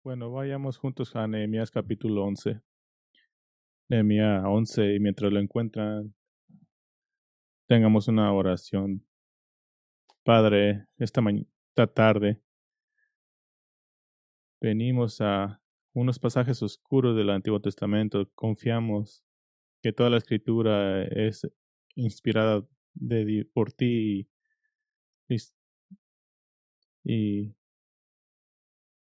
Bueno, vayamos juntos a Nehemías capítulo 11. Nehemías 11, y mientras lo encuentran, tengamos una oración. Padre, esta tarde venimos a unos pasajes oscuros del Antiguo Testamento. Confiamos que toda la escritura es inspirada por ti y, y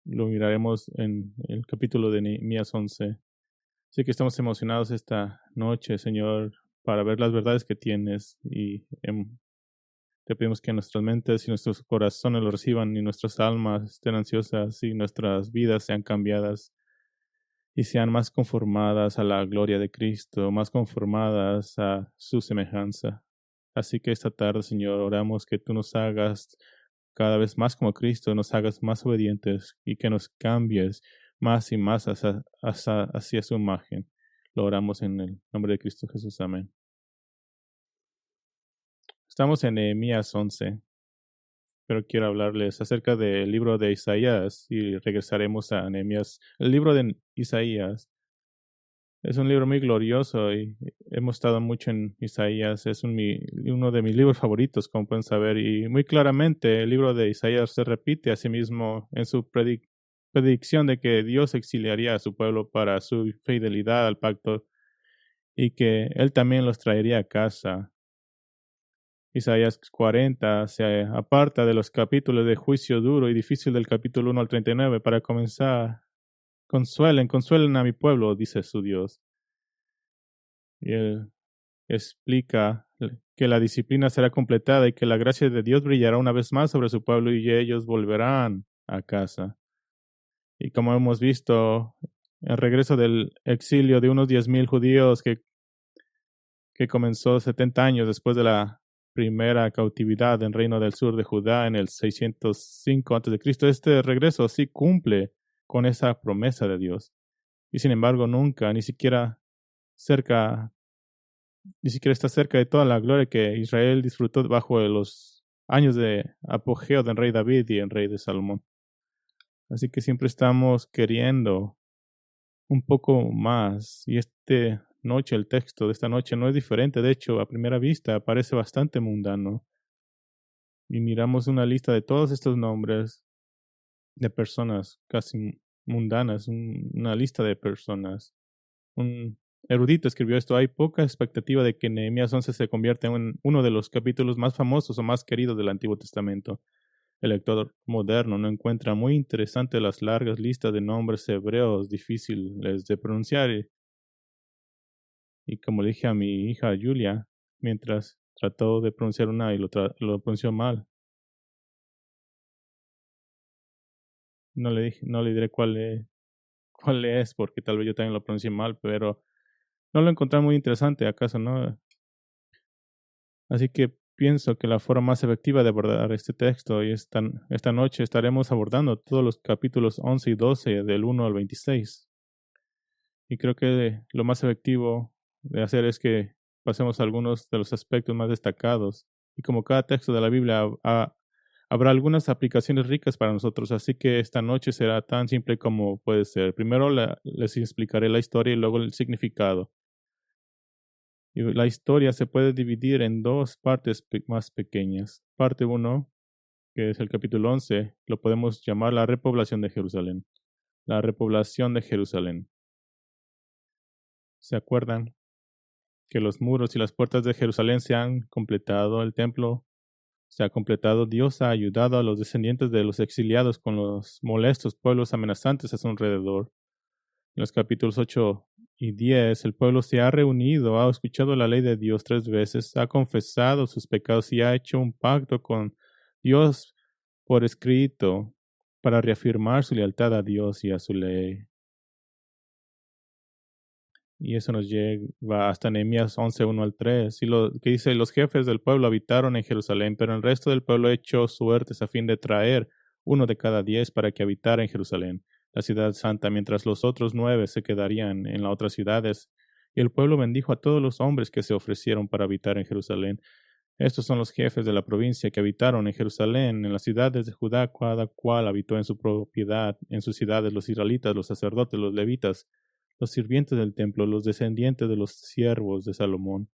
lo miraremos en el capítulo de Nehemías 11. Así que estamos emocionados esta noche, Señor, para ver las verdades que tienes y te pedimos que nuestras mentes y nuestros corazones lo reciban y nuestras almas estén ansiosas y nuestras vidas sean cambiadas y sean más conformadas a la gloria de Cristo, más conformadas a su semejanza. Así que esta tarde, Señor, oramos que tú nos hagas cada vez más como Cristo, nos hagas más obedientes y que nos cambies más y más hacia su imagen. Lo oramos en el nombre de Cristo Jesús. Amén. Estamos en Nehemías 11. Pero quiero hablarles acerca del libro de Isaías y regresaremos a Nehemías. El libro de Isaías es un libro muy glorioso y hemos estado mucho en Isaías. Es uno de mis libros favoritos, como pueden saber, y muy claramente el libro de Isaías se repite a sí mismo en su predicción de que Dios exiliaría a su pueblo para su fidelidad al pacto y que Él también los traería a casa. Isaías 40 se aparta de los capítulos de juicio duro y difícil del capítulo 1 al 39 para comenzar. Consuelen a mi pueblo, dice su Dios. Y él explica que la disciplina será completada y que la gracia de Dios brillará una vez más sobre su pueblo y ellos volverán a casa. Y como hemos visto, el regreso del exilio de unos 10,000 judíos que comenzó 70 años después de la primera cautividad en Reino del Sur de Judá en el 605 a.C. Este regreso sí cumple con esa promesa de Dios. Y sin embargo, nunca, ni siquiera está cerca de toda la gloria que Israel disfrutó bajo los años de apogeo del rey David y el rey de Salomón. Así que siempre estamos queriendo un poco más. Y el texto de esta noche no es diferente. De hecho, a primera vista parece bastante mundano. Y miramos una lista de todos estos nombres de personas casi mundanas, una lista de personas. Un erudito escribió esto: hay poca expectativa de que Nehemías 11 se convierta en uno de los capítulos más famosos o más queridos del Antiguo Testamento. El lector moderno no encuentra muy interesante las largas listas de nombres hebreos difíciles de pronunciar. Y como le dije a mi hija Julia, mientras trató de pronunciar una y lo pronunció mal, no le diré cuál es, porque tal vez yo también lo pronuncié mal, pero no lo encontré muy interesante, ¿acaso no? Así que pienso que la forma más efectiva de abordar este texto, y esta noche estaremos abordando todos los capítulos 11 y 12 del 1 al 26. Y creo que lo más efectivo de hacer es que pasemos a algunos de los aspectos más destacados. Y como cada texto de la Biblia, habrá algunas aplicaciones ricas para nosotros, así que esta noche será tan simple como puede ser. Primero les explicaré la historia y luego el significado. Y la historia se puede dividir en dos partes más pequeñas. Parte 1, que es el capítulo 11, lo podemos llamar la repoblación de Jerusalén. La repoblación de Jerusalén. ¿Se acuerdan que los muros y las puertas de Jerusalén se han completado? El templo se ha completado. Dios ha ayudado a los descendientes de los exiliados con los molestos pueblos amenazantes a su alrededor. En los capítulos 8 y 10, el pueblo se ha reunido, ha escuchado la ley de Dios 3 veces, ha confesado sus pecados y ha hecho un pacto con Dios por escrito para reafirmar su lealtad a Dios y a su ley. Y eso nos lleva hasta Nehemías 11, 1 al 3, y lo que dice: los jefes del pueblo habitaron en Jerusalén, pero el resto del pueblo echó suertes a fin de traer 1 de cada 10 para que habitara en Jerusalén, la ciudad santa, mientras los otros 9 se quedarían en las otras ciudades. Y el pueblo bendijo a todos los hombres que se ofrecieron para habitar en Jerusalén. Estos son los jefes de la provincia que habitaron en Jerusalén, en las ciudades de Judá, cada cual habitó en su propiedad, en sus ciudades los israelitas, los sacerdotes, los levitas, los sirvientes del templo, los descendientes de los siervos de Salomón.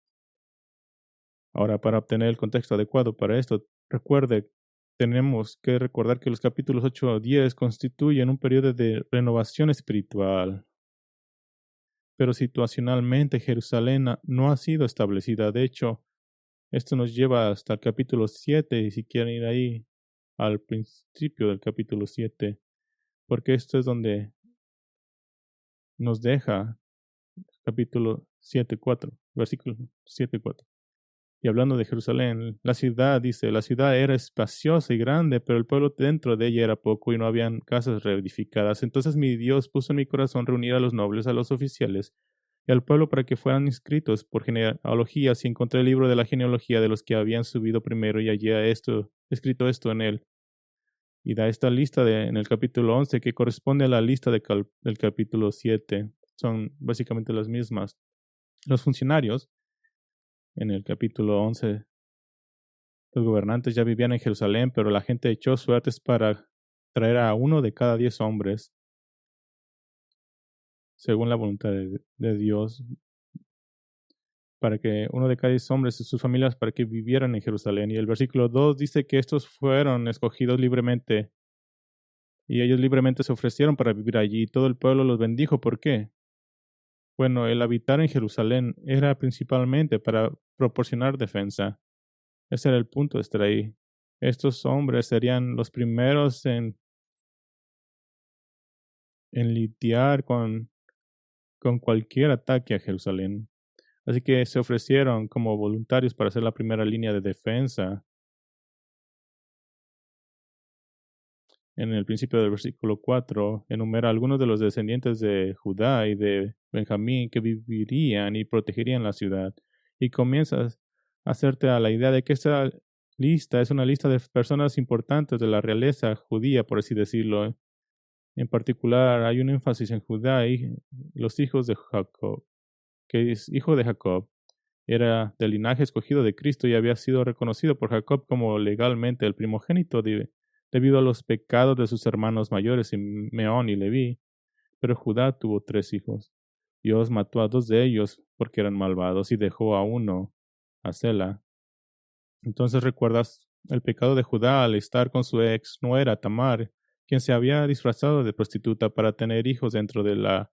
Ahora, para obtener el contexto adecuado para esto, tenemos que recordar que los capítulos 8 a 10 constituyen un periodo de renovación espiritual. Pero situacionalmente Jerusalén no ha sido establecida. De hecho, esto nos lleva hasta el capítulo 7, y si quieren ir ahí al principio del capítulo 7, porque esto es donde nos deja capítulo 7:4, versículo 7:4. Y hablando de Jerusalén, la ciudad, dice, la ciudad era espaciosa y grande, pero el pueblo dentro de ella era poco y no habían casas reedificadas. Entonces mi Dios puso en mi corazón reunir a los nobles, a los oficiales y al pueblo para que fueran inscritos por genealogías, y encontré el libro de la genealogía de los que habían subido primero y hallé escrito esto en él. Y da esta lista en el capítulo 11 que corresponde a la lista del capítulo 7. Son básicamente las mismas. Los funcionarios en el capítulo 11, los gobernantes ya vivían en Jerusalén, pero la gente echó suertes para traer a uno de cada 10 hombres, según la voluntad de Dios, para que uno de cada 10 hombres y sus familias para que vivieran en Jerusalén. Y el versículo 2 dice que estos fueron escogidos libremente, y ellos libremente se ofrecieron para vivir allí. Todo el pueblo los bendijo. ¿Por qué? Bueno, el habitar en Jerusalén era principalmente para proporcionar defensa. Ese era el punto de estar ahí. Estos hombres serían los primeros en lidiar con cualquier ataque a Jerusalén. Así que se ofrecieron como voluntarios para hacer la primera línea de defensa. En el principio del versículo 4, enumera algunos de los descendientes de Judá y de Benjamín que vivirían y protegerían la ciudad. Y comienzas a hacerte a la idea de que esta lista es una lista de personas importantes de la realeza judía, por así decirlo. En particular, hay un énfasis en Judá y los hijos de Jacob, que es hijo de Jacob. Era del linaje escogido de Cristo y había sido reconocido por Jacob como legalmente el primogénito debido a los pecados de sus hermanos mayores, Simeón y Leví. Pero Judá tuvo 3 hijos. Dios mató a 2 de ellos porque eran malvados y dejó a uno, a Sela. Entonces recuerdas el pecado de Judá al estar con su ex nuera Tamar, quien se había disfrazado de prostituta para tener hijos dentro de la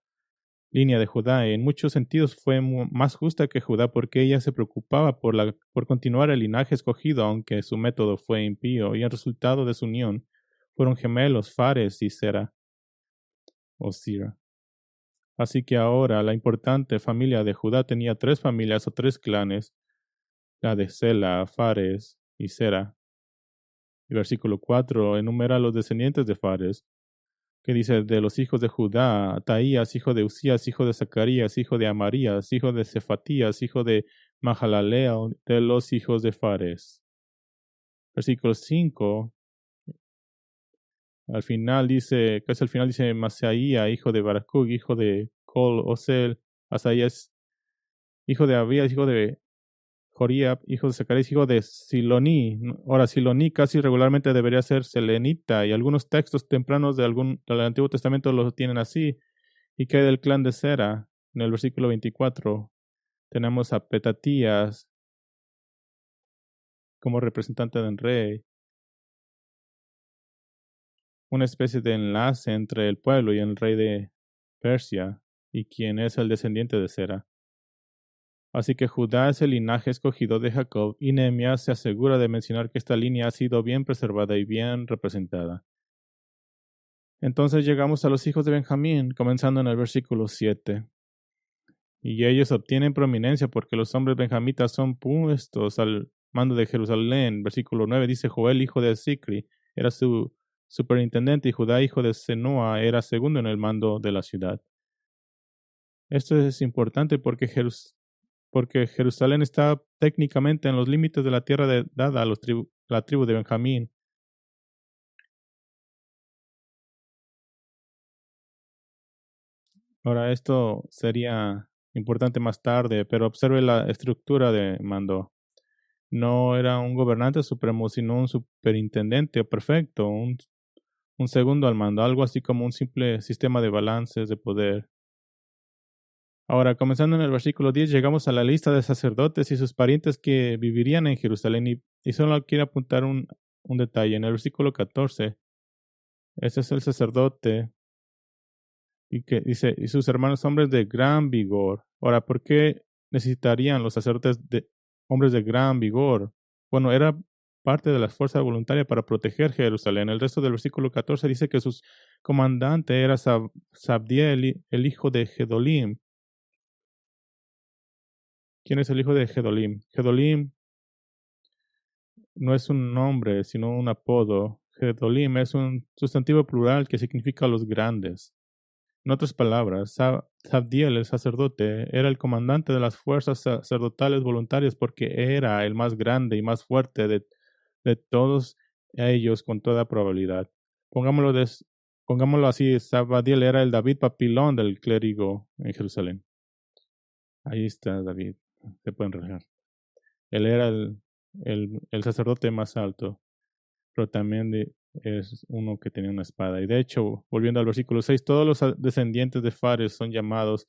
línea de Judá. En muchos sentidos fue más justa que Judá porque ella se preocupaba por continuar el linaje escogido, aunque su método fue impío, y el resultado de su unión fueron gemelos, Fares y Sera o Sira. Así que ahora la importante familia de Judá tenía 3 familias o 3 clanes, la de Sela, Fares y Sera. El versículo 4 enumera a los descendientes de Fares, que dice: de los hijos de Judá, Ataías, hijo de Usías, hijo de Zacarías, hijo de Amarías, hijo de Cefatías, hijo de Mahalaleel, de los hijos de Fares. Versículo 5, al final dice, casi al final dice Masaía, hijo de Baracug, hijo de Col Osel, Asaías, hijo de Abías, hijo de Joriab, hijo de Zacarías, hijo de Siloní. Ahora, Siloní casi regularmente debería ser selenita, y algunos textos tempranos del Antiguo Testamento lo tienen así. Y que del clan de Sera, en el versículo 24, tenemos a Petatías como representante del rey, una especie de enlace entre el pueblo y el rey de Persia, y quien es el descendiente de Sera. Así que Judá es el linaje escogido de Jacob, y Nehemías se asegura de mencionar que esta línea ha sido bien preservada y bien representada. Entonces llegamos a los hijos de Benjamín, comenzando en el versículo 7. Y ellos obtienen prominencia porque los hombres benjamitas son puestos al mando de Jerusalén. Versículo 9 dice: Joel, hijo de Sicri, era su superintendente, y Judá, hijo de Senua, era segundo en el mando de la ciudad. Esto es importante porque Jerusalén está técnicamente en los límites de la tierra dada a la tribu de Benjamín. Ahora, esto sería importante más tarde, pero observe la estructura de mando. No era un gobernante supremo, sino un superintendente perfecto, un segundo al mando, algo así como un simple sistema de balances de poder. Ahora, comenzando en el versículo 10, llegamos a la lista de sacerdotes y sus parientes que vivirían en Jerusalén. Y solo quiero apuntar un detalle. En el versículo 14, ese es el sacerdote y que dice, y sus hermanos hombres de gran vigor. Ahora, ¿por qué necesitarían los sacerdotes de hombres de gran vigor? Bueno, era parte de la fuerza voluntaria para proteger Jerusalén. El resto del versículo 14 dice que su comandante era Sabdiel, el hijo de Gedolim. ¿Quién es el hijo de Gedolim? Gedolim no es un nombre, sino un apodo. Gedolim es un sustantivo plural que significa los grandes. En otras palabras, Sabdiel, el sacerdote, era el comandante de las fuerzas sacerdotales voluntarias porque era el más grande y más fuerte de todos ellos con toda probabilidad. Pongámoslo, pongámoslo así, Sabdiel era el David Papilón del clérigo en Jerusalén. Ahí está David, se pueden relajar. Él era el sacerdote más alto, pero también es uno que tenía una espada. Y de hecho, volviendo al versículo 6, todos los descendientes de Fares son llamados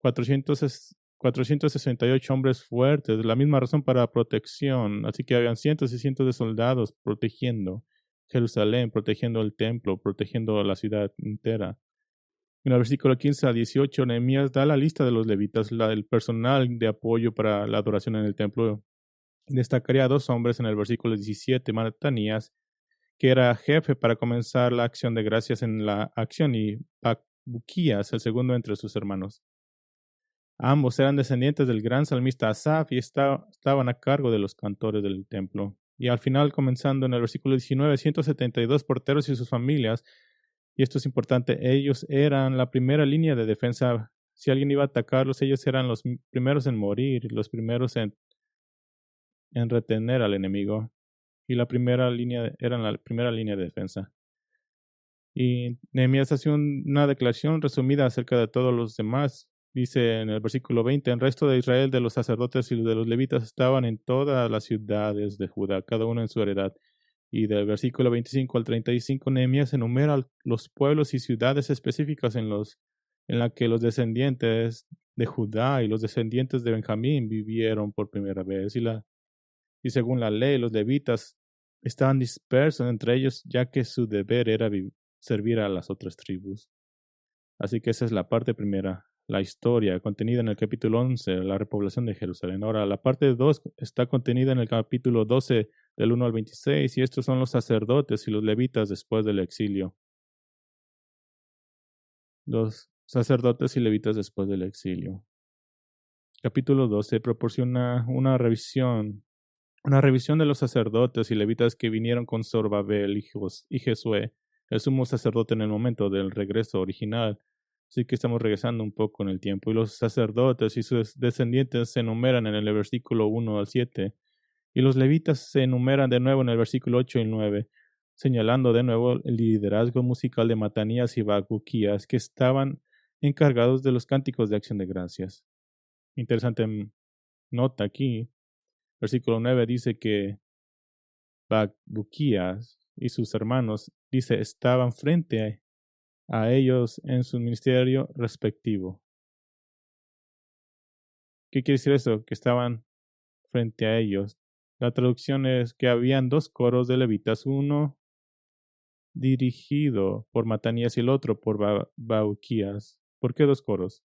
468 hombres fuertes, la misma razón para protección. Así que habían cientos y cientos de soldados protegiendo Jerusalén, protegiendo el templo, protegiendo la ciudad entera. En el versículo 15 a 18, Nehemías da la lista de los levitas, el personal de apoyo para la adoración en el templo. Destacaría a dos hombres en el versículo 17, Matanías, que era jefe para comenzar la acción de gracias en la acción, y Buquías, el segundo entre sus hermanos. Ambos eran descendientes del gran salmista Asaf y estaban a cargo de los cantores del templo. Y al final, comenzando en el versículo 19, 172 porteros y sus familias, y esto es importante, ellos eran la primera línea de defensa. Si alguien iba a atacarlos, ellos eran los primeros en morir, los primeros en retener al enemigo. Y eran la primera línea de defensa. Y Nehemías hace una declaración resumida acerca de todos los demás. Dice en el versículo 20, el resto de Israel, de los sacerdotes y de los levitas, estaban en todas las ciudades de Judá, cada uno en su heredad. Y del versículo 25 al 35, Nehemías enumera los pueblos y ciudades específicas en la que los descendientes de Judá y los descendientes de Benjamín vivieron por primera vez. Y según la ley, los levitas estaban dispersos entre ellos, ya que su deber era servir a las otras tribus. Así que esa es la parte primera, la historia contenida en el capítulo 11, la repoblación de Jerusalén. Ahora, la parte 2 está contenida en el capítulo 12, del 1 al 26, y estos son los sacerdotes y los levitas después del exilio. Los sacerdotes y levitas después del exilio. Capítulo 12 proporciona una revisión de los sacerdotes y levitas que vinieron con Zorobabel y Jesué, el sumo sacerdote en el momento del regreso original. Así que estamos regresando un poco en el tiempo. Y los sacerdotes y sus descendientes se enumeran en el versículo 1 al 7. Y los levitas se enumeran de nuevo en el versículo 8 y 9, señalando de nuevo el liderazgo musical de Matanías y Bacuquías, que estaban encargados de los cánticos de acción de gracias. Interesante nota aquí. Versículo 9 dice que Buquías y sus hermanos, dice, estaban frente a ellos en su ministerio respectivo. ¿Qué quiere decir eso? Que estaban frente a ellos. La traducción es que habían dos coros de levitas, uno dirigido por Matanías y el otro por Buquías. ¿Por qué dos coros?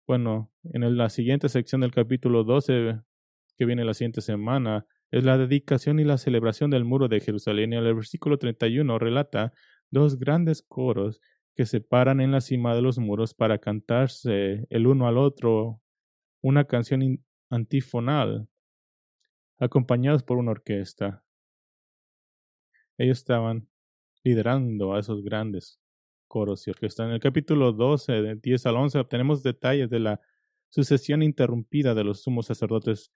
Bueno, en la siguiente sección del capítulo 12, que viene la siguiente semana, es la dedicación y la celebración del muro de Jerusalén. Y el versículo 31 relata dos grandes coros que se paran en la cima de los muros para cantarse el uno al otro una canción antifonal, acompañados por una orquesta. Ellos estaban liderando a esos grandes coros y orquestas. En el capítulo 12, de 10 al 11, obtenemos detalles de la sucesión interrumpida de los sumos sacerdotes,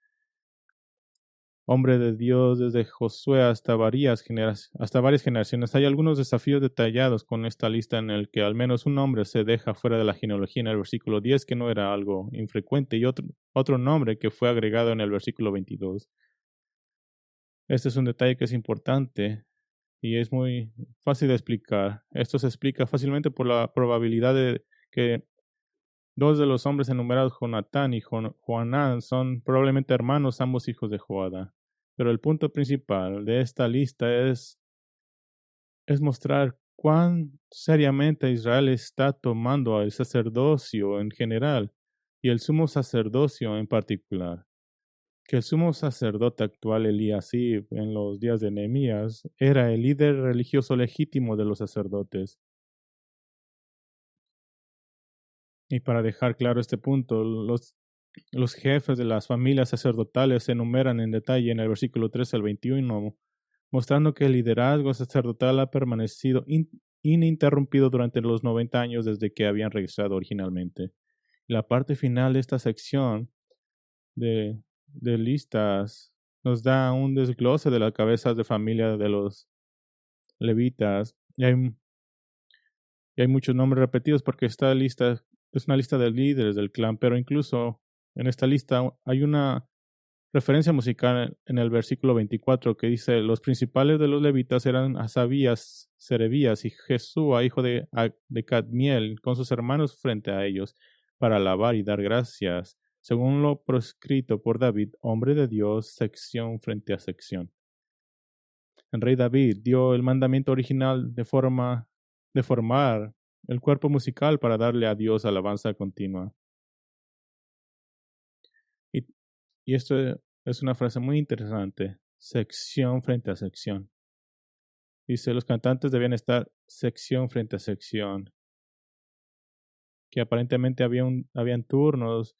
hombre de Dios, desde Josué hasta varias generaciones. Hay algunos desafíos detallados con esta lista en el que al menos un nombre se deja fuera de la genealogía en el versículo 10, que no era algo infrecuente, y otro nombre que fue agregado en el versículo 22. Este es un detalle que es importante y es muy fácil de explicar. Esto se explica fácilmente por la probabilidad de que dos de los hombres enumerados, Jonatán y Joanán, son probablemente hermanos, ambos hijos de Joada. Pero el punto principal de esta lista es mostrar cuán seriamente Israel está tomando al sacerdocio en general y el sumo sacerdocio en particular. Que el sumo sacerdote actual, Eliasib, en los días de Nehemías, era el líder religioso legítimo de los sacerdotes. Y para dejar claro este punto, los jefes de las familias sacerdotales se enumeran en detalle en el versículo 13 al 21, mostrando que el liderazgo sacerdotal ha permanecido ininterrumpido durante los 90 años desde que habían regresado originalmente. La parte final de esta sección de listas nos da un desglose de las cabezas de familia de los levitas. Y hay muchos nombres repetidos porque esta lista es una lista de líderes del clan, pero incluso en esta lista hay una referencia musical en el versículo 24 que dice: los principales de los levitas eran Asabías, Serebías y Jesúa, hijo de Cadmiel, con sus hermanos frente a ellos, para alabar y dar gracias, según lo prescrito por David, hombre de Dios, sección frente a sección. El rey David dio el mandamiento original de formar el cuerpo musical para darle a Dios alabanza continua. Y, y esto es una frase muy interesante, sección frente a sección. Dice, los cantantes debían estar sección frente a sección, que aparentemente habían turnos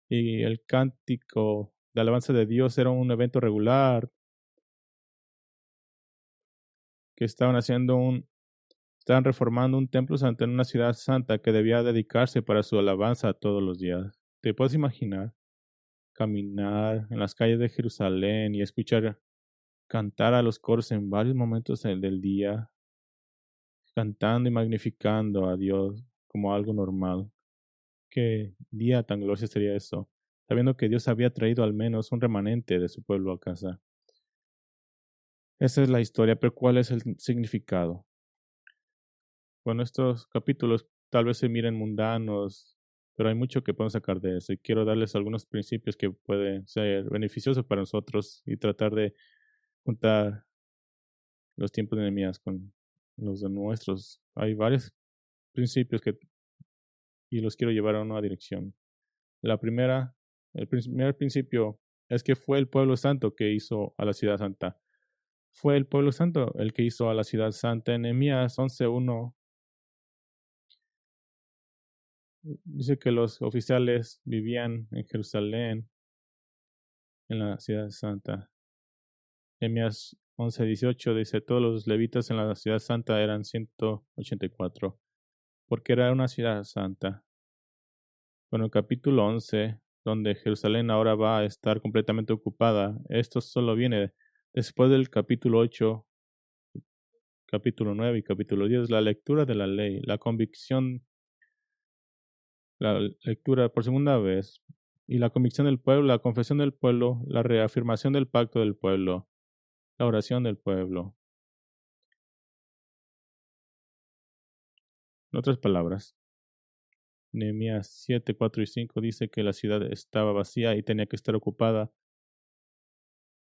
y el cántico de alabanza de Dios era un evento regular, que estaban reformando un templo santo en una ciudad santa que debía dedicarse para su alabanza todos los días. ¿Te puedes imaginar caminar en las calles de Jerusalén y escuchar cantar a los coros en varios momentos del día, cantando y magnificando a Dios como algo normal? ¿Qué día tan glorioso sería eso? Sabiendo que Dios había traído al menos un remanente de su pueblo a casa. Esa es la historia, pero ¿cuál es el significado? Bueno, estos capítulos tal vez se miren mundanos, pero hay mucho que podemos sacar de eso y quiero darles algunos principios que pueden ser beneficiosos para nosotros y tratar de juntar los tiempos de Nehemías con los de nuestros. Hay varios principios y los quiero llevar a una dirección. El primer principio es que fue el pueblo santo que hizo a la ciudad santa. Fue el pueblo santo el que hizo a la ciudad santa. En Nehemías 11:1 dice que los oficiales vivían en Jerusalén, en la ciudad santa. Nehemías 11:18 dice, todos los levitas en la ciudad santa eran 184, porque era una ciudad santa. Bueno, el capítulo 11, donde Jerusalén ahora va a estar completamente ocupada, esto solo viene después del capítulo 8, capítulo 9 y capítulo 10, la lectura de la ley, la convicción, la lectura por segunda vez, y la convicción del pueblo, la confesión del pueblo, la reafirmación del pacto del pueblo, la oración del pueblo. En otras palabras, Nehemías 7, 4 y 5 dice que la ciudad estaba vacía y tenía que estar ocupada,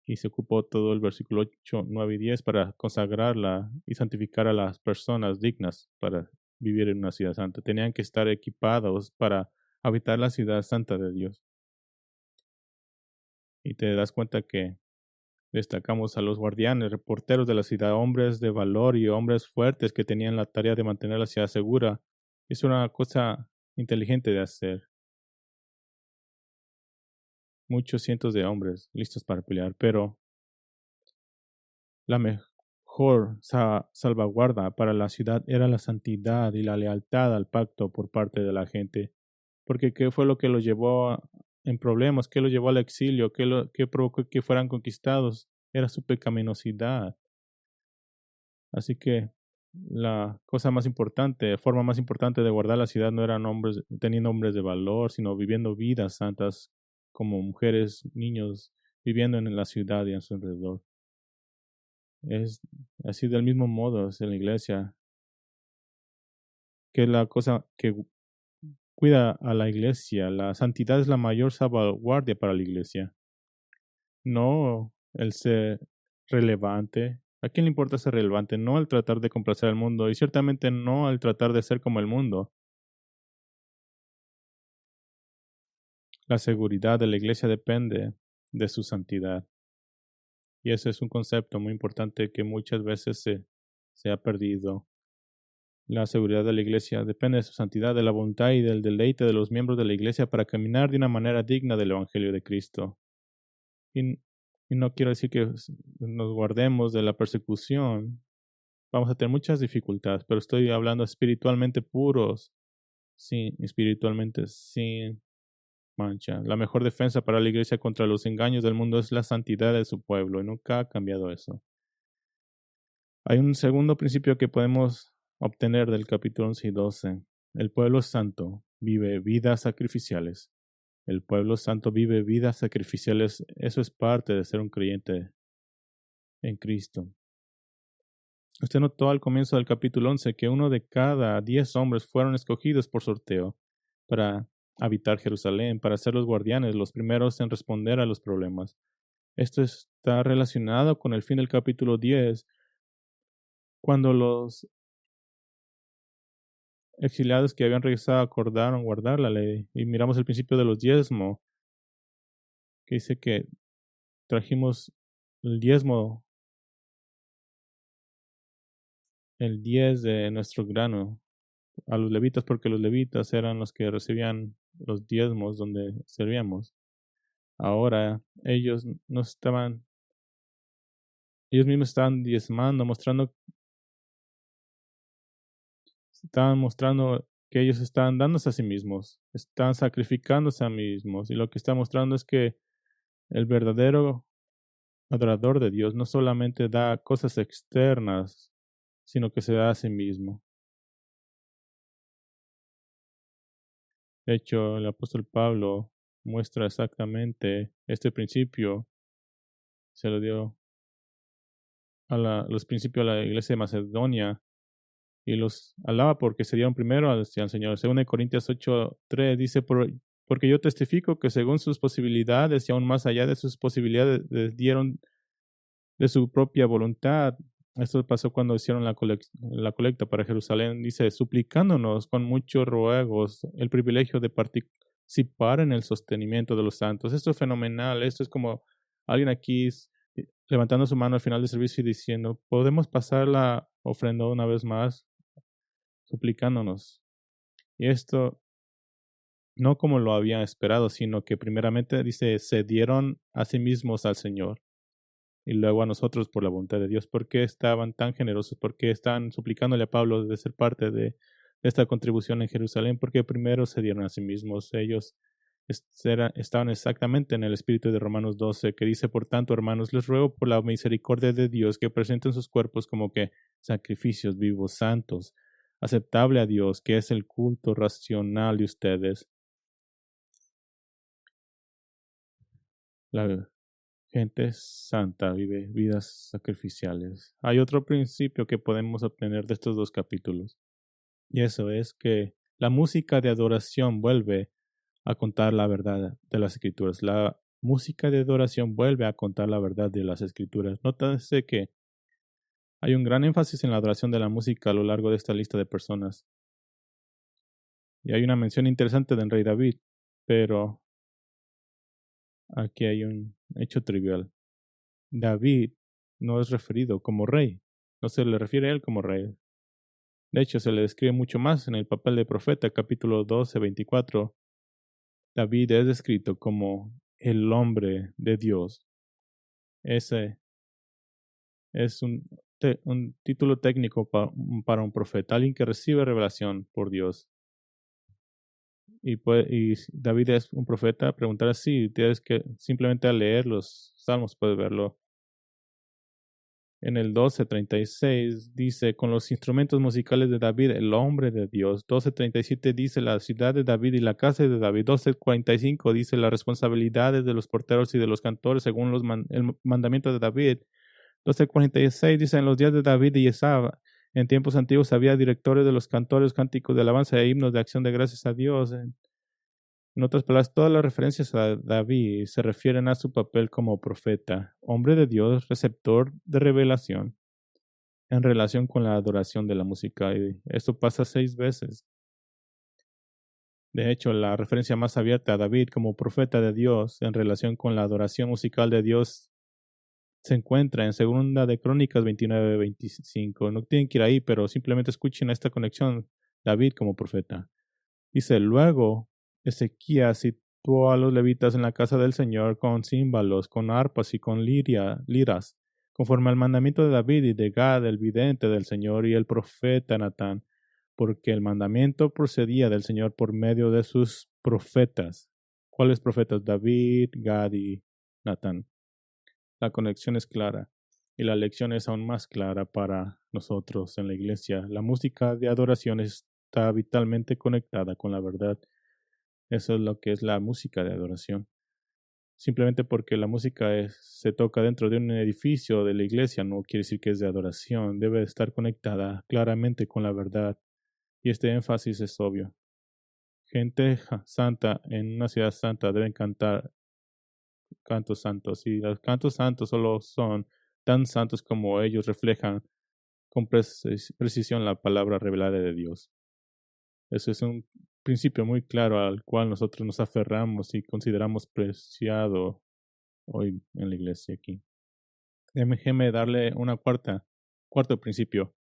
y se ocupó todo el versículo 8, 9 y 10 para consagrarla y santificar a las personas dignas para vivir en una ciudad santa. Tenían que estar equipados para habitar la ciudad santa de Dios. Y te das cuenta que destacamos a los guardianes, reporteros de la ciudad, hombres de valor y hombres fuertes que tenían la tarea de mantener la ciudad segura. Es una cosa inteligente de hacer. Muchos cientos de hombres listos para pelear, pero la mejor salvaguarda para la ciudad era la santidad y la lealtad al pacto por parte de la gente. Porque ¿qué fue lo que los llevó en problemas? ¿Qué los llevó al exilio? ¿Qué provocó que fueran conquistados? Era su pecaminosidad. Así que la forma más importante de guardar la ciudad no eran teniendo hombres de valor, sino viviendo vidas santas como mujeres, niños, viviendo en la ciudad y a su alrededor. Es así del mismo modo es en la iglesia, que es la cosa que cuida a la iglesia. La santidad es la mayor salvaguardia para la iglesia. No el ser relevante. ¿A quién le importa ser relevante? No el tratar de complacer al mundo y ciertamente no el tratar de ser como el mundo. La seguridad de la iglesia depende de su santidad. Y ese es un concepto muy importante que muchas veces se ha perdido. La seguridad de la iglesia depende de su santidad, de la voluntad y del deleite de los miembros de la iglesia para caminar de una manera digna del Evangelio de Cristo. Y, y no quiero decir que nos guardemos de la persecución. Vamos a tener muchas dificultades, pero estoy hablando espiritualmente puros, espiritualmente sin mancha. La mejor defensa para la iglesia contra los engaños del mundo es la santidad de su pueblo y nunca ha cambiado eso. Hay un segundo principio que podemos obtener del capítulo 11 y 12. El pueblo santo vive vidas sacrificiales. El pueblo santo vive vidas sacrificiales. Eso es parte de ser un creyente en Cristo. Usted notó al comienzo del capítulo 11 que 1 de cada 10 hombres fueron escogidos por sorteo para habitar Jerusalén, para ser los guardianes, los primeros en responder a los problemas. Esto está relacionado con el fin del capítulo 10, cuando los exiliados que habían regresado acordaron guardar la ley. Y miramos el principio de los diezmos, que dice que trajimos el diezmo, el 10 de nuestro grano a los levitas, porque los levitas eran los que recibían los diezmos donde servíamos. Ahora ellos no estaban, ellos mismos estaban diezmando, estaban mostrando que ellos estaban dándose a sí mismos, están sacrificándose a sí mismos. Y lo que está mostrando es que el verdadero adorador de Dios no solamente da cosas externas, sino que se da a sí mismo. De hecho, el apóstol Pablo muestra exactamente este principio. Se lo dio a los principios a la iglesia de Macedonia y los alaba porque se dieron primero al Señor. Según Corintios 8:3 dice, porque yo testifico que según sus posibilidades y aún más allá de sus posibilidades dieron de su propia voluntad. Esto pasó cuando hicieron la colecta para Jerusalén. Dice, suplicándonos con muchos ruegos el privilegio de participar en el sostenimiento de los santos. Esto es fenomenal. Esto es como alguien aquí levantando su mano al final del servicio y diciendo, ¿podemos pasar la ofrenda una vez más? Suplicándonos. Y esto no como lo habían esperado, sino que primeramente dice, se dieron a sí mismos al Señor y luego a nosotros por la voluntad de Dios. ¿Por qué estaban tan generosos? ¿Por qué están suplicándole a Pablo de ser parte de esta contribución en Jerusalén? Porque primero se dieron a sí mismos. Ellos estaban exactamente en el espíritu de Romanos 12, que dice, por tanto, hermanos, les ruego por la misericordia de Dios que presenten sus cuerpos como que sacrificios vivos, santos, aceptable a Dios, que es el culto racional de ustedes. La gente santa vive vidas sacrificiales. Hay otro principio que podemos obtener de estos dos capítulos, y eso es que la música de adoración vuelve a contar la verdad de las escrituras. La música de adoración vuelve a contar la verdad de las escrituras. Nótese que hay un gran énfasis en la adoración de la música a lo largo de esta lista de personas. Y hay una mención interesante del rey David, pero aquí hay un hecho trivial. David no es referido como rey, no se le refiere a él como rey. De hecho, se le describe mucho más en el papel de profeta, capítulo 12:24. David es descrito como el hombre de Dios. Ese es un título técnico para un profeta, alguien que recibe revelación por Dios. Y David es un profeta, preguntar así, tienes que simplemente al leer los salmos puedes verlo. En el 12:36 dice, con los instrumentos musicales de David, el hombre de Dios. 12:37 dice, la ciudad de David y la casa de David. 12:45 dice, las responsabilidades de los porteros y de los cantores según el mandamiento de David. 12:46 dice, en los días de David y Esab, en tiempos antiguos había directores de los cantores, cánticos de alabanza e himnos de acción de gracias a Dios. En otras palabras, todas las referencias a David se refieren a su papel como profeta, hombre de Dios, receptor de revelación, en relación con la adoración de la música. Y esto pasa 6 veces. De hecho, la referencia más abierta a David como profeta de Dios en relación con la adoración musical de Dios se encuentra en Segunda de Crónicas 29:25. No tienen que ir ahí, pero simplemente escuchen esta conexión. David como profeta. Dice, luego Ezequías situó a los levitas en la casa del Señor con címbalos, con arpas y con liras, conforme al mandamiento de David y de Gad, el vidente del Señor, y el profeta Natán, porque el mandamiento procedía del Señor por medio de sus profetas. ¿Cuáles profetas? David, Gad y Natán. La conexión es clara y la lección es aún más clara para nosotros en la iglesia. La música de adoración está vitalmente conectada con la verdad. Eso es lo que es la música de adoración. Simplemente porque la música se toca dentro de un edificio de la iglesia no quiere decir que es de adoración. Debe estar conectada claramente con la verdad. Y este énfasis es obvio. Gente santa en una ciudad santa deben cantar cantos santos. Y los cantos santos solo son tan santos como ellos reflejan con precisión la palabra revelada de Dios. Eso es un principio muy claro al cual nosotros nos aferramos y consideramos preciado hoy en la iglesia aquí. Déjeme darle una cuarto principio.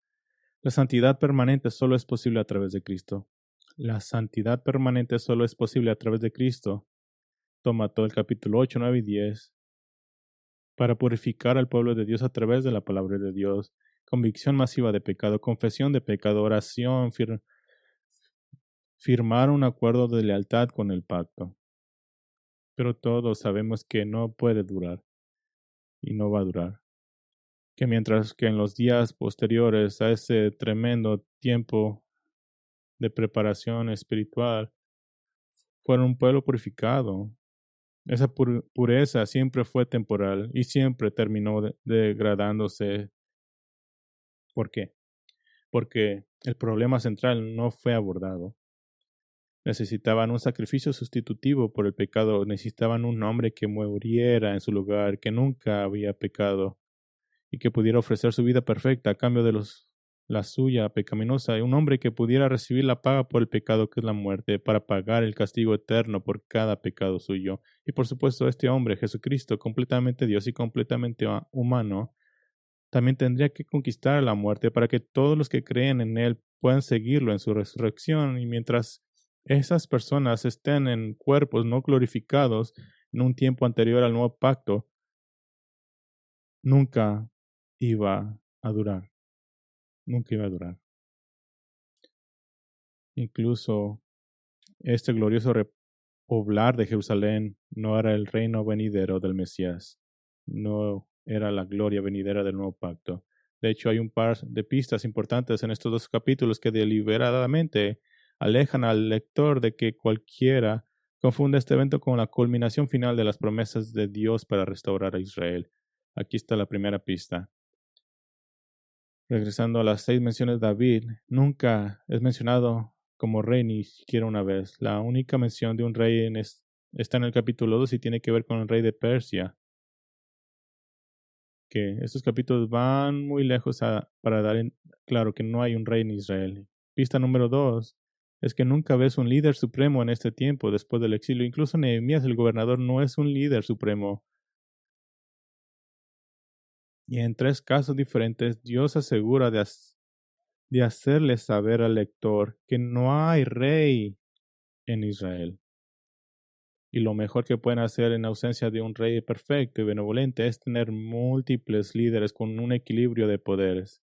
La santidad permanente solo es posible a través de Cristo. La santidad permanente solo es posible a través de Cristo. Toma todo el capítulo 8, 9 y 10 para purificar al pueblo de Dios a través de la palabra de Dios. Convicción masiva de pecado, confesión de pecado, oración, firmar un acuerdo de lealtad con el pacto. Pero todos sabemos que no puede durar y no va a durar. Que mientras que en los días posteriores a ese tremendo tiempo de preparación espiritual, fueron un pueblo purificado. Esa pureza siempre fue temporal y siempre terminó degradándose. ¿Por qué? Porque el problema central no fue abordado. Necesitaban un sacrificio sustitutivo por el pecado, necesitaban un hombre que muriera en su lugar, que nunca había pecado y que pudiera ofrecer su vida perfecta a cambio de la suya pecaminosa, y un hombre que pudiera recibir la paga por el pecado que es la muerte, para pagar el castigo eterno por cada pecado suyo. Y por supuesto, este hombre, Jesucristo, completamente Dios y completamente humano, también tendría que conquistar la muerte para que todos los que creen en Él puedan seguirlo en su resurrección. Y mientras esas personas estén en cuerpos no glorificados en un tiempo anterior al nuevo pacto, nunca iba a durar. Nunca iba a durar. Incluso este glorioso repoblar de Jerusalén no era el reino venidero del Mesías. No era la gloria venidera del nuevo pacto. De hecho, hay un par de pistas importantes en estos 2 capítulos que deliberadamente alejan al lector de que cualquiera confunda este evento con la culminación final de las promesas de Dios para restaurar a Israel. Aquí está la primera pista. Regresando a las 6 menciones de David, nunca es mencionado como rey ni siquiera una vez. La única mención de un rey está en el capítulo 2 y tiene que ver con el rey de Persia. Que estos capítulos van muy lejos para dar claro que no hay un rey en Israel. Pista número 2 es que nunca ves un líder supremo en este tiempo después del exilio. Incluso Nehemías, el gobernador, no es un líder supremo. Y en 3 casos diferentes, Dios asegura de hacerle saber al lector que no hay rey en Israel. Y lo mejor que pueden hacer en ausencia de un rey perfecto y benevolente es tener múltiples líderes con un equilibrio de poderes.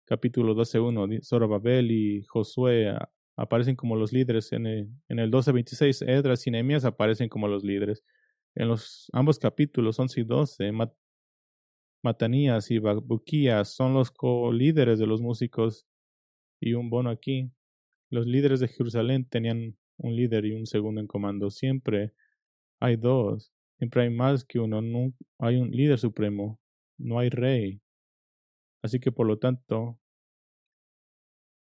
Capítulo 12:1, Zorobabel y Josué aparecen como los líderes. En el 12:26, Esdras y Nehemías aparecen como los líderes. En ambos capítulos 11 y 12, Matanías y Babuquías son los co-líderes de los músicos. Y un bono aquí. Los líderes de Jerusalén tenían un líder y un segundo en comando. Siempre hay 2. Siempre hay más que uno. No hay un líder supremo. no hay rey. Así que por lo tanto,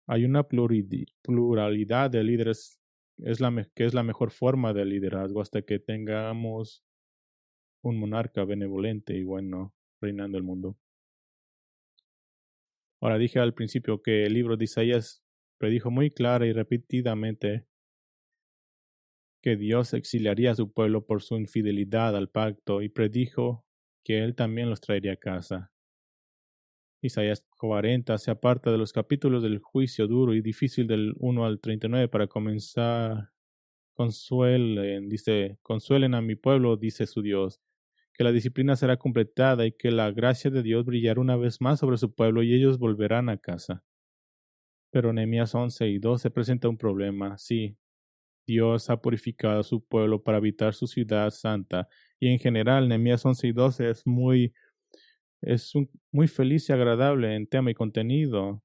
hay una pluralidad de líderes que es la mejor forma de liderazgo hasta que tengamos un monarca benevolente y bueno reinando el mundo. Ahora dije al principio que el libro de Isaías predijo muy clara y repetidamente que Dios exiliaría a su pueblo por su infidelidad al pacto y predijo que Él también los traería a casa. Isaías 40 se aparta de los capítulos del juicio duro y difícil del 1 al 39 para comenzar. Consuelen a mi pueblo, dice su Dios, que la disciplina será completada y que la gracia de Dios brillará una vez más sobre su pueblo y ellos volverán a casa. Pero Nehemías 11 y 12 presenta un problema. Sí, Dios ha purificado a su pueblo para habitar su ciudad santa. Y en general, Nehemías 11 y 12 muy feliz y agradable en tema y contenido.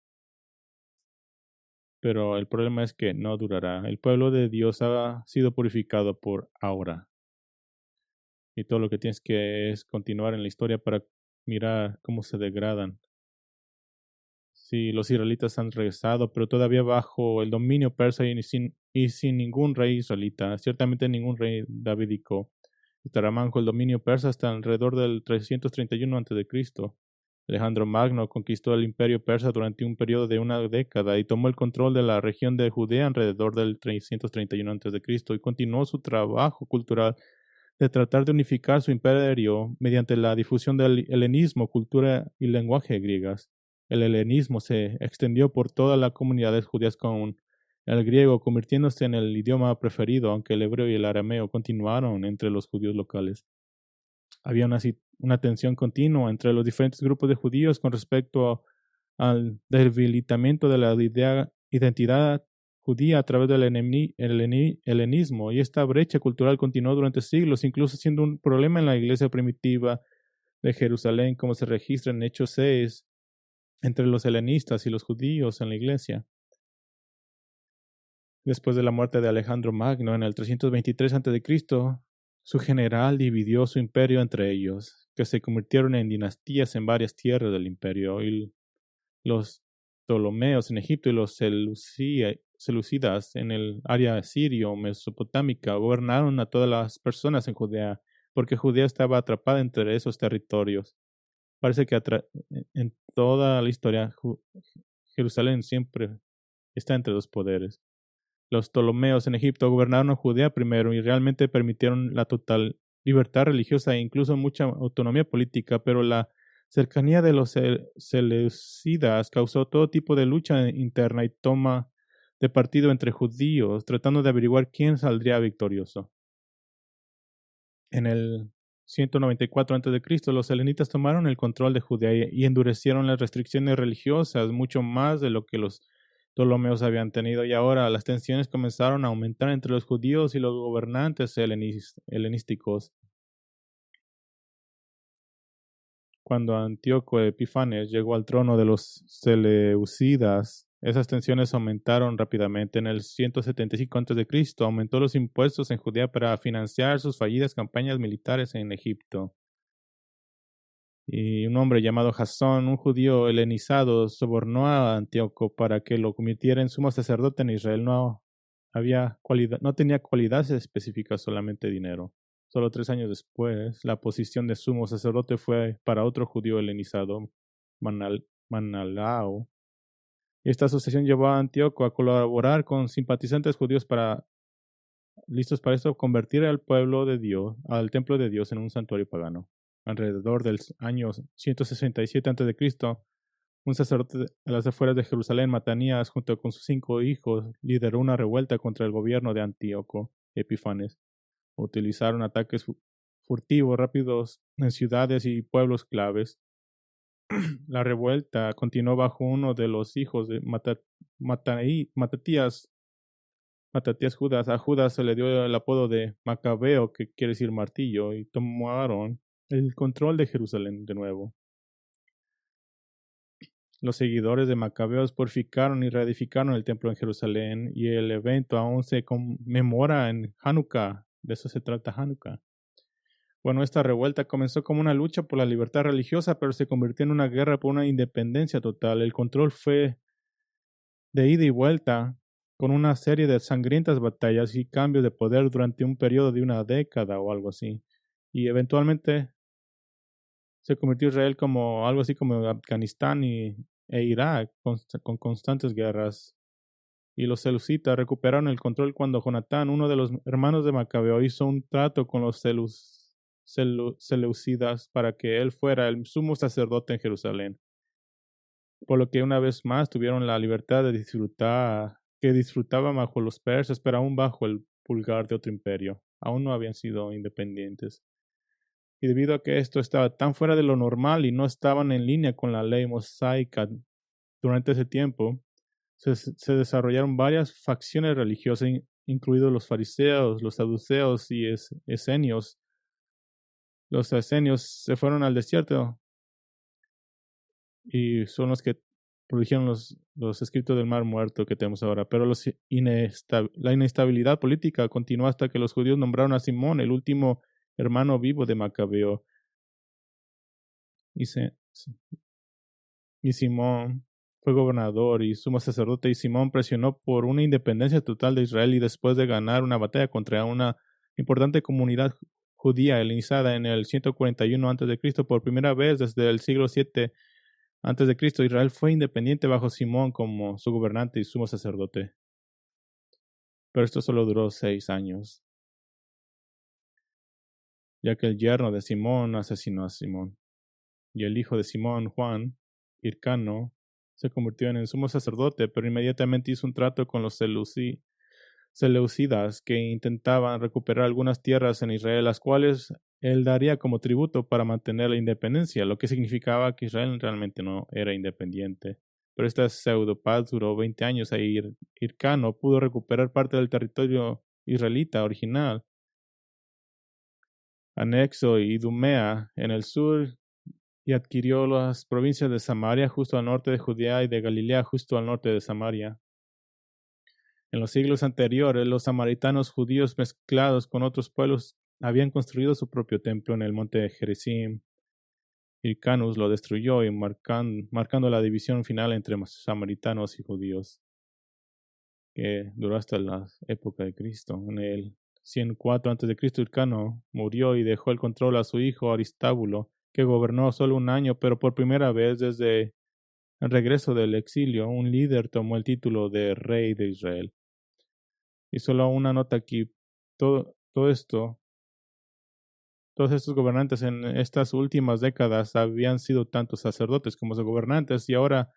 Pero el problema es que no durará. El pueblo de Dios ha sido purificado por ahora. Y todo lo que tienes que es continuar en la historia para mirar cómo se degradan. Sí, los israelitas han regresado, pero todavía bajo el dominio persa y sin ningún rey israelita. Ciertamente ningún rey davídico. Estará manco el dominio persa hasta alrededor del 331 a.C. Alejandro Magno conquistó el imperio persa durante un periodo de una década y tomó el control de la región de Judea alrededor del 331 a.C. y continuó su trabajo cultural de tratar de unificar su imperio mediante la difusión del helenismo, cultura y lenguaje griegas. El helenismo se extendió por todas las comunidades judías con el griego convirtiéndose en el idioma preferido, aunque el hebreo y el arameo continuaron entre los judíos locales. Había una tensión continua entre los diferentes grupos de judíos con respecto al debilitamiento de la identidad judía a través del helenismo, y esta brecha cultural continuó durante siglos, incluso siendo un problema en la iglesia primitiva de Jerusalén, como se registra en Hechos 6, entre los helenistas y los judíos en la iglesia. Después de la muerte de Alejandro Magno en el 323 a.C., su general dividió su imperio entre ellos, que se convirtieron en dinastías en varias tierras del imperio, y los Ptolomeos en Egipto y los seleucidas en el área sirio-mesopotámica gobernaron a todas las personas en Judea, porque Judea estaba atrapada entre esos territorios. Parece que en toda la historia Jerusalén siempre está entre dos poderes. Los Ptolomeos en Egipto gobernaron a Judea primero y realmente permitieron la total libertad religiosa e incluso mucha autonomía política, pero la cercanía de los seleucidas causó todo tipo de lucha interna y toma de partido entre judíos, tratando de averiguar quién saldría victorioso. En el 194 a.C., los helenitas tomaron el control de Judea y endurecieron las restricciones religiosas mucho más de lo que los Ptolomeos habían tenido, y ahora las tensiones comenzaron a aumentar entre los judíos y los gobernantes helenísticos. Cuando Antíoco Epífanes llegó al trono de los seleucidas, esas tensiones aumentaron rápidamente. En el 175 a.C., aumentó los impuestos en Judea para financiar sus fallidas campañas militares en Egipto. Y un hombre llamado Jasón, un judío helenizado, sobornó a Antíoco para que lo convirtiera en sumo sacerdote en Israel. No tenía cualidades específicas, solamente dinero. Solo 3 años después, la posición de sumo sacerdote fue para otro judío helenizado, Manalao. Esta asociación llevó a Antíoco a colaborar con simpatizantes judíos listos para esto, convertir al pueblo de Dios, al templo de Dios, en un santuario pagano. Alrededor del año 167 a.C., un sacerdote a las afueras de Jerusalén, Matanías, junto con sus 5 hijos, lideró una revuelta contra el gobierno de Antíoco Epifanes. Utilizaron ataques furtivos rápidos en ciudades y pueblos claves. La revuelta continuó bajo uno de los hijos de Matatías Judas. A Judas se le dio el apodo de Macabeo, que quiere decir martillo, y tomaron el control de Jerusalén de nuevo. Los seguidores de Macabeos purificaron y reedificaron el templo en Jerusalén, y el evento aún se conmemora en Hanukkah. De eso se trata Hanukkah. Bueno, esta revuelta comenzó como una lucha por la libertad religiosa, pero se convirtió en una guerra por una independencia total. El control fue de ida y vuelta, con una serie de sangrientas batallas y cambios de poder durante un periodo de una década o algo así. Y eventualmente se convirtió Israel como algo así como Afganistán e Irak, con constantes guerras. Y los seleucitas recuperaron el control cuando Jonatán, uno de los hermanos de Macabeo, hizo un trato con los seleucidas para que él fuera el sumo sacerdote en Jerusalén. Por lo que una vez más tuvieron la libertad de disfrutar, que disfrutaban bajo los persas, pero aún bajo el pulgar de otro imperio. Aún no habían sido independientes. Y debido a que esto estaba tan fuera de lo normal y no estaban en línea con la ley mosaica durante ese tiempo, se desarrollaron varias facciones religiosas, incluidos los fariseos, los saduceos y esenios. Los esenios se fueron al desierto y son los que produjeron los escritos del Mar Muerto que tenemos ahora. Pero la inestabilidad política continuó hasta que los judíos nombraron a Simón, el último hermano vivo de Macabeo. Y Simón fue gobernador y sumo sacerdote, y Simón presionó por una independencia total de Israel, y después de ganar una batalla contra una importante comunidad judía helenizada en el 141 a.C., por primera vez desde el siglo 7 a.C., Israel fue independiente bajo Simón como su gobernante y sumo sacerdote. Pero esto solo duró 6 años, ya que el yerno de Simón asesinó a Simón, y el hijo de Simón, Juan, Hircano, se convirtió en el sumo sacerdote, pero inmediatamente hizo un trato con los seleucidas, que intentaban recuperar algunas tierras en Israel, las cuales él daría como tributo para mantener la independencia, lo que significaba que Israel realmente no era independiente. Pero esta pseudo-paz duró 20 años y Hircano pudo recuperar parte del territorio israelita original, anexo y Idumea en el sur, y adquirió las provincias de Samaria justo al norte de Judea y de Galilea justo al norte de Samaria. En los siglos anteriores, los samaritanos judíos mezclados con otros pueblos habían construido su propio templo en el monte Gerizim. Hircanus lo destruyó, y marcando la división final entre samaritanos y judíos, que duró hasta la época de Cristo. En el 104 a.C., Hircano murió y dejó el control a su hijo Aristábulo, que gobernó solo un año, pero por primera vez desde el regreso del exilio, un líder tomó el título de rey de Israel. Y solo una nota aquí, todos estos gobernantes en estas últimas décadas habían sido tanto sacerdotes como gobernantes, y ahora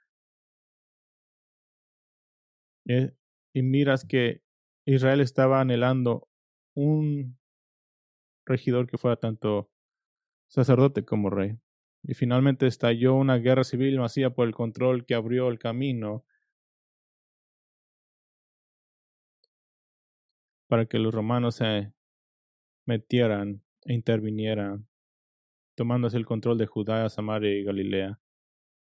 y miras que Israel estaba anhelando un regidor que fuera tanto sacerdote como rey. Y finalmente estalló una guerra civil masiva por el control, que abrió el camino para que los romanos se metieran e intervinieran, tomándose el control de Judá, Samaria y Galilea.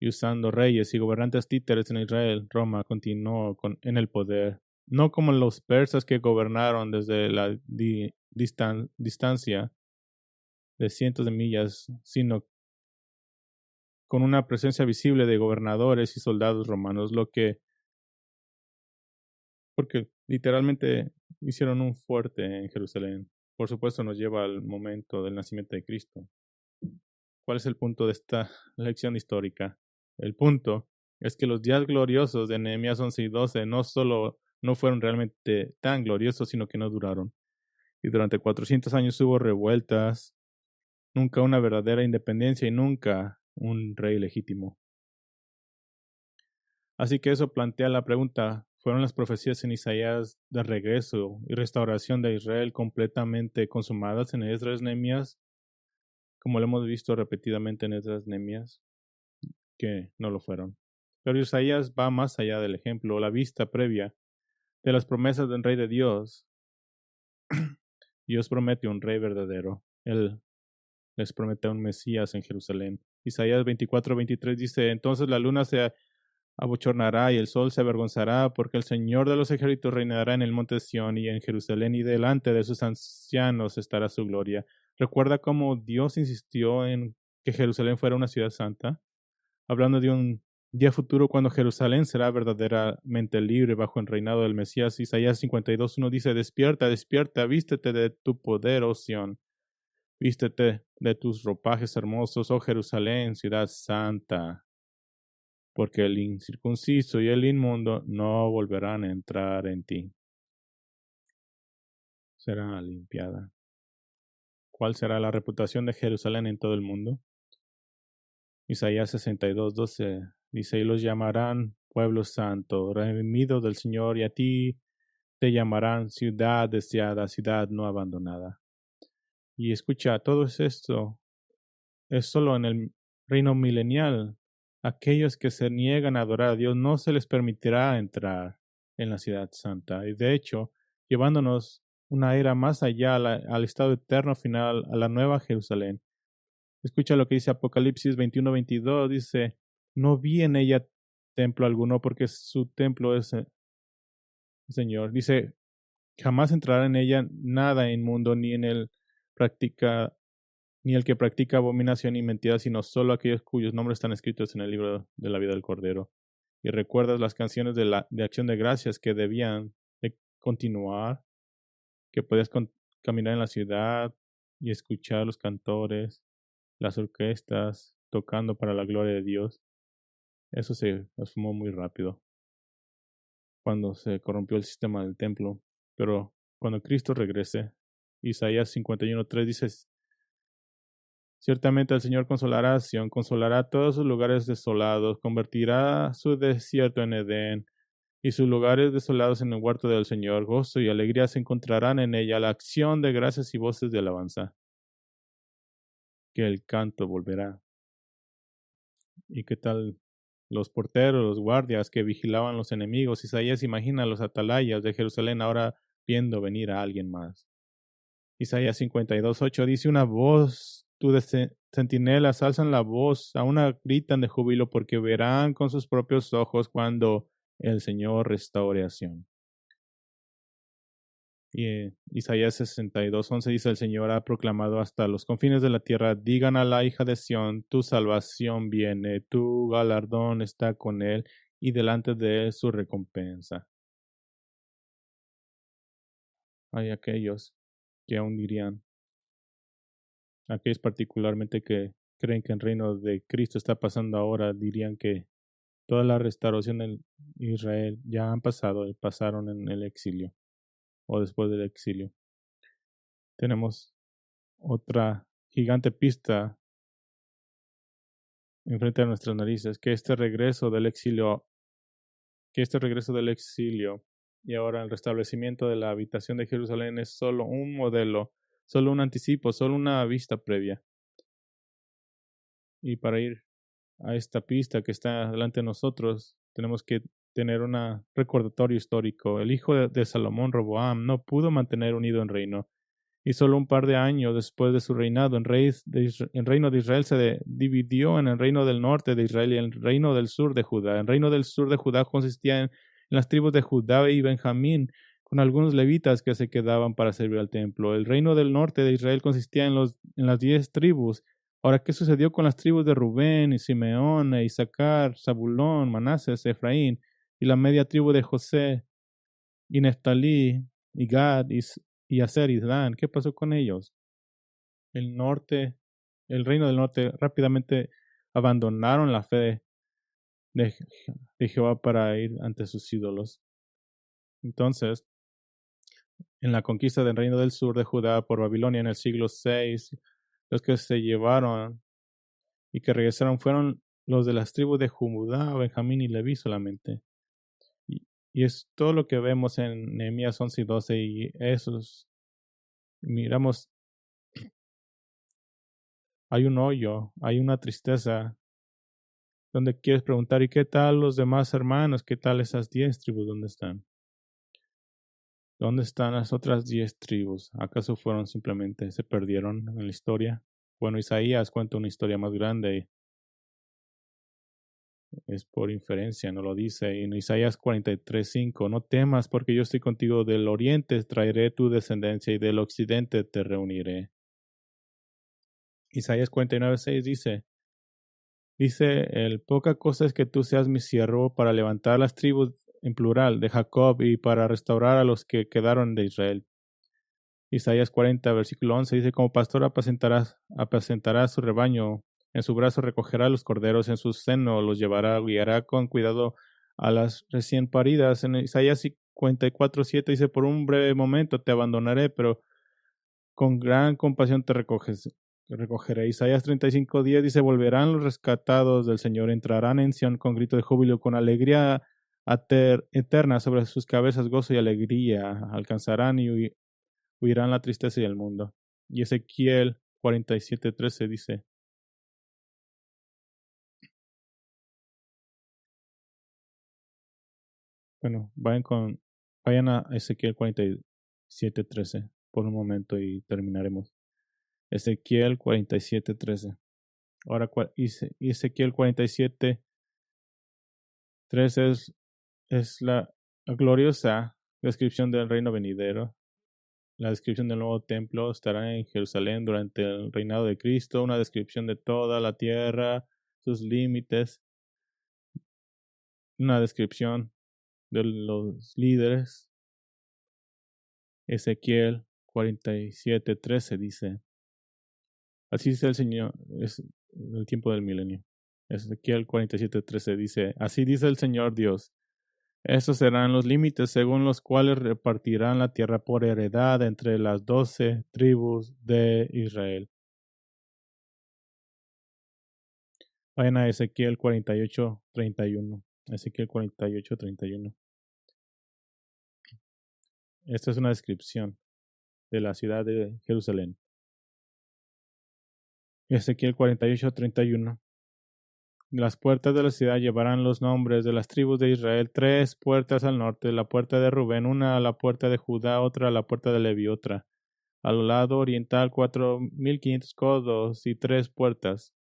Y usando reyes y gobernantes títeres en Israel, Roma continuó en el poder, no como los persas, que gobernaron desde la distancia de cientos de millas, sino con una presencia visible de gobernadores y soldados romanos, porque literalmente hicieron un fuerte en Jerusalén. Por supuesto, nos lleva al momento del nacimiento de Cristo. ¿Cuál es el punto de esta lección histórica? El punto es que los días gloriosos de Nehemías 11 y 12 no solo no fueron realmente tan gloriosos, sino que no duraron. Y durante 400 años hubo revueltas, nunca una verdadera independencia y nunca un rey legítimo. Así que eso plantea la pregunta: ¿fueron las profecías en Isaías de regreso y restauración de Israel completamente consumadas en Esdras y Nehemías, como lo hemos visto repetidamente en Esdras y Nehemías? Que no lo fueron. Pero Isaías va más allá del ejemplo, la vista previa de las promesas del Rey de Dios. Dios promete un Rey verdadero. Él les promete un Mesías en Jerusalén. Isaías 24:23 dice: entonces la luna se abochornará y el sol se avergonzará, porque el Señor de los ejércitos reinará en el monte Sión y en Jerusalén, y delante de sus ancianos estará su gloria. Recuerda cómo Dios insistió en que Jerusalén fuera una ciudad santa, hablando de un día futuro cuando Jerusalén será verdaderamente libre bajo el reinado del Mesías. Isaías 52:1 dice: despierta, despierta, vístete de tu poder, oh Sión. Vístete de tus ropajes hermosos, oh Jerusalén, ciudad santa, porque el incircunciso y el inmundo no volverán a entrar en ti. Será limpiada. ¿Cuál será la reputación de Jerusalén en todo el mundo? Isaías 62:12 dice: y los llamarán pueblo santo, redimido del Señor, y a ti te llamarán ciudad deseada, ciudad no abandonada. Y escucha, todo esto es solo en el reino milenial. Aquellos que se niegan a adorar a Dios no se les permitirá entrar en la ciudad santa. Y de hecho, llevándonos una era más allá al estado eterno final, a la nueva Jerusalén. Escucha lo que dice Apocalipsis 21:22. Dice: no vi en ella templo alguno, porque su templo es el Señor. Dice: jamás entrará en ella nada inmundo, ni el que practica abominación y mentira, sino solo aquellos cuyos nombres están escritos en el libro de la vida del Cordero. Y recuerdas las canciones de acción de gracias que debían de continuar, que podías caminar en la ciudad y escuchar los cantores, las orquestas tocando para la gloria de Dios. Eso se esfumó muy rápido cuando se corrompió el sistema del templo. Pero cuando Cristo regrese, Isaías 51:3 dice: ciertamente el Señor consolará a Sión, consolará todos sus lugares desolados, convertirá su desierto en Edén y sus lugares desolados en el huerto del Señor. Gozo y alegría se encontrarán en ella, la acción de gracias y voces de alabanza. Que el canto volverá. ¿Y qué tal los porteros, los guardias que vigilaban los enemigos? Isaías imagina a los atalayas de Jerusalén ahora viendo venir a alguien más. Isaías 52:8 dice: una voz, tus centinelas alzan la voz, a una gritan de júbilo, porque verán con sus propios ojos cuando el Señor restaure a Sión. Y Isaías 62:11 dice: el Señor ha proclamado hasta los confines de la tierra, digan a la hija de Sión, tu salvación viene, tu galardón está con él, y delante de él su recompensa. Hay aquellos que aún dirían, aquellos particularmente que creen que el reino de Cristo está pasando ahora, dirían que toda la restauración de Israel ya han pasado y pasaron en el exilio o después del exilio. Tenemos otra gigante pista enfrente de nuestras narices, que este regreso del exilio y ahora el restablecimiento de la habitación de Jerusalén es solo un modelo, solo un anticipo, solo una vista previa. Y para ir a esta pista que está delante de nosotros, tenemos que tener un recordatorio histórico. El hijo de Salomón, Roboam, no pudo mantener unido el reino. Y solo un par de años después de su reinado, el reino de Israel se dividió en el reino del norte de Israel y el reino del sur de Judá. El reino del sur de Judá consistía en las tribus de Judá y Benjamín, con algunos levitas que se quedaban para servir al templo. El reino del norte de Israel consistía en las 10 tribus. Ahora, ¿qué sucedió con las tribus de Rubén y Simeón, e Isaacar, Zabulón, Manases, Efraín y la media tribu de José y Neftalí y Gad y Aser y Dan? ¿Qué pasó con ellos? El reino del norte rápidamente abandonaron la fe de Jehová para ir ante sus ídolos. Entonces, en la conquista del reino del sur de Judá por Babilonia en el siglo VI, los que se llevaron y que regresaron fueron los de las tribus de Judá, Benjamín y Leví solamente. Y es todo lo que vemos en Nehemías 11 y 12, y esos miramos, hay un hoyo, hay una tristeza, donde quieres preguntar: ¿y qué tal los demás hermanos? ¿Qué tal esas 10 tribus? ¿Dónde están? ¿Dónde están las otras 10 tribus? ¿Acaso se perdieron en la historia? Bueno, Isaías cuenta una historia más grande, es por inferencia, no lo dice. En Isaías 43:5, no temas, porque yo estoy contigo, del oriente traeré tu descendencia y del occidente te reuniré. Isaías 49:6 dice, poca cosa es que tú seas mi siervo para levantar las tribus en plural de Jacob y para restaurar a los que quedaron de Israel. Isaías 40, versículo 11 dice, como pastor apacentará su rebaño, en su brazo recogerá los corderos, en su seno los llevará, guiará con cuidado a las recién paridas. En Isaías 54:7 dice, por un breve momento te abandonaré, pero con gran compasión te recogeré. Isaías 35:10 dice, volverán los rescatados del Señor, entrarán en Sión con grito de júbilo, con alegría eterna sobre sus cabezas, gozo y alegría, alcanzarán y huirán la tristeza y el mundo. Y Ezequiel 47:13 dice, bueno, vayan a Ezequiel 47:13 por un momento y terminaremos. Ezequiel 47:13. Ahora, Ezequiel 47:13 es la gloriosa descripción del reino venidero. La descripción del nuevo templo estará en Jerusalén durante el reinado de Cristo, una descripción de toda la tierra, sus límites, una descripción de los líderes. Ezequiel 47:13 dice, así dice el Señor, es el tiempo del milenio. Ezequiel 47:13 dice, así dice el Señor Dios, estos serán los límites según los cuales repartirán la tierra por heredad entre las 12 tribus de Israel. Vayan a Ezequiel 48:31. Ezequiel 48:31. Esta es una descripción de la ciudad de Jerusalén. Ezequiel 48:31. Las puertas de la ciudad llevarán los nombres de las tribus de Israel, 3 puertas al norte, la puerta de Rubén, una a la puerta de Judá, otra a la puerta de Leví, otra al lado oriental 4,500 codos y 3 puertas.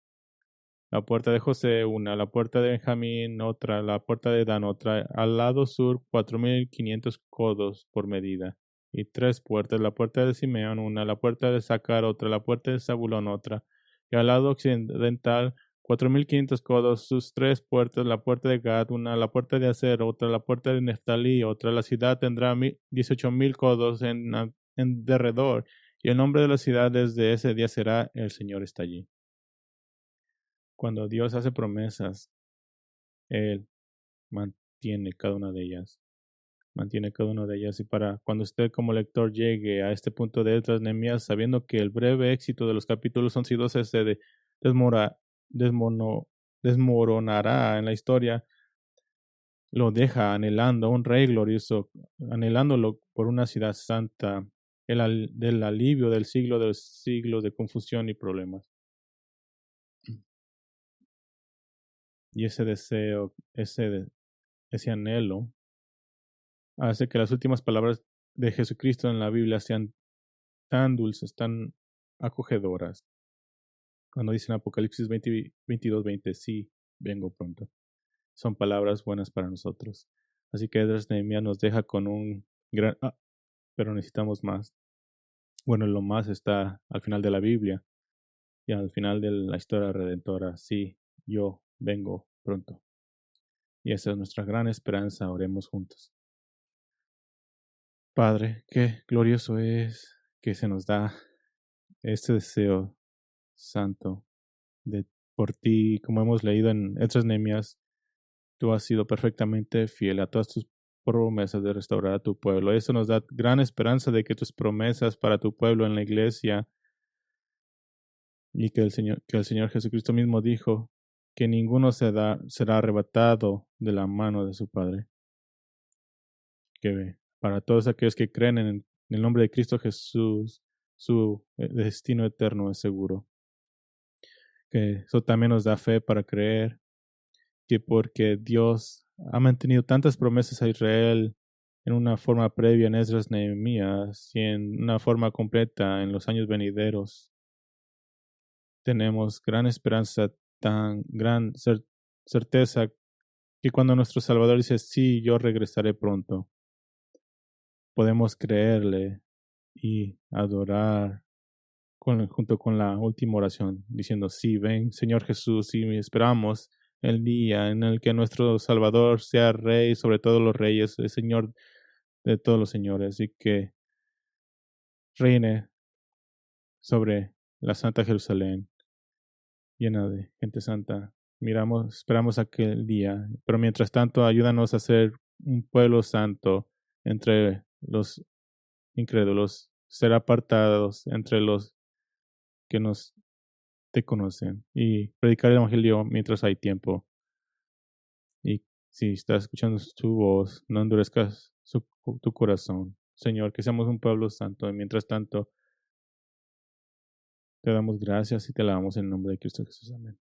La puerta de José, una, la puerta de Benjamín, otra, la puerta de Dan, otra, al lado sur 4,500 codos por medida y 3 puertas, la puerta de Simeón, una, la puerta de Sacar, otra, la puerta de Zabulón, otra, y al lado occidental 4,500 codos, sus 3 puertas, la puerta de Gad, una, la puerta de Aser, otra, la puerta de Neftalí, otra. La ciudad tendrá 18,000 codos en derredor, y el nombre de la ciudad desde ese día será El Señor está allí. Cuando Dios hace promesas, Él mantiene cada una de ellas. Mantiene cada una de ellas. Y para cuando usted como lector llegue a este punto de Esdras, Nehemías, sabiendo que el breve éxito de los capítulos 11 y 12 se desmoronará en la historia, lo deja anhelando un rey glorioso, anhelándolo por una ciudad santa, del alivio del siglo de los siglos de confusión y problemas. Y ese deseo, ese anhelo, hace que las últimas palabras de Jesucristo en la Biblia sean tan dulces, tan acogedoras. Cuando dice en Apocalipsis 22:20, sí, vengo pronto. Son palabras buenas para nosotros. Así que Esdras Nehemías nos deja con un gran... pero necesitamos más. Bueno, lo más está al final de la Biblia y al final de la historia redentora. Sí, yo vengo pronto. Y esa es nuestra gran esperanza. Oremos juntos. Padre, qué glorioso es que se nos da este deseo santo de por ti, como hemos leído en Esdras Nehemías, tú has sido perfectamente fiel a todas tus promesas de restaurar a tu pueblo. Eso nos da gran esperanza de que tus promesas para tu pueblo en la iglesia y que el Señor Jesucristo mismo dijo que ninguno será arrebatado de la mano de su Padre. Que para todos aquellos que creen en el nombre de Cristo Jesús, su destino eterno es seguro. Que eso también nos da fe para creer que porque Dios ha mantenido tantas promesas a Israel en una forma previa en Esdras Nehemías y en una forma completa en los años venideros, tenemos gran esperanza, tan gran certeza que cuando nuestro Salvador dice, sí, yo regresaré pronto, podemos creerle y adorar junto con la última oración, diciendo, sí, ven, Señor Jesús, y esperamos el día en el que nuestro Salvador sea Rey sobre todos los reyes, el Señor de todos los señores, y que reine sobre la Santa Jerusalén, llena de gente santa. Esperamos aquel día, pero mientras tanto, ayúdanos a ser un pueblo santo entre los incrédulos, ser apartados entre los que nos te conocen y predicar el evangelio mientras hay tiempo. Y si estás escuchando tu voz, no endurezcas tu corazón. Señor, que seamos un pueblo santo. Y mientras tanto, te damos gracias y te alabamos en el nombre de Cristo Jesús. Amén.